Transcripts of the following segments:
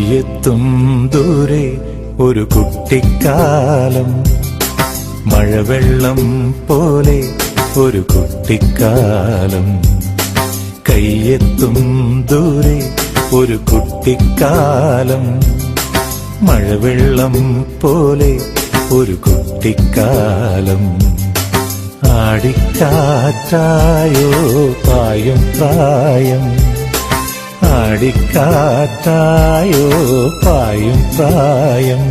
കയ്യെത്തും ദൂരെ ഒരു കുട്ടിക്കാലം, മഴവെള്ളം പോലെ ഒരു കുട്ടിക്കാലം. കയ്യെത്തും ദൂരെ ഒരു കുട്ടിക്കാലം, മഴവെള്ളം പോലെ ഒരു കുട്ടിക്കാലം. ആടിക്കാറ്റായോ പായും പ്രായം, ആടിക്കാറ്റായോ പായും പ്രായം.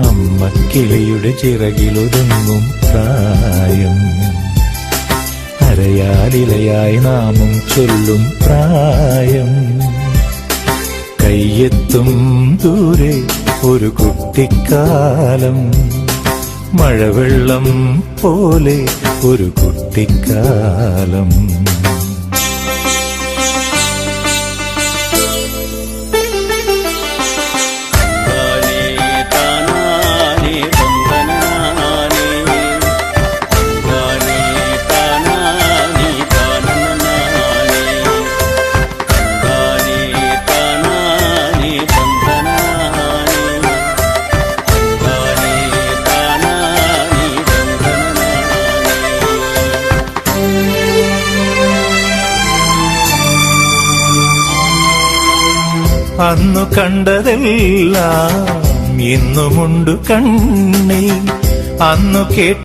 അമ്മക്കിളിയുടെ ചിറകിലൊതുങ്ങും പ്രായം, അരയാലിലയായി നാമം ചൊല്ലും പ്രായം. കയ്യെത്തും ദൂരെ ഒരു കുട്ടിക്കാലം, മഴവെള്ളം പോലെ ഒരു കുട്ടിക്കാലം. അന്നു കണ്ടതെല്ലാം ഇന്നുമുണ്ടു കണ്ണിൽ, അന്നു കേട്ട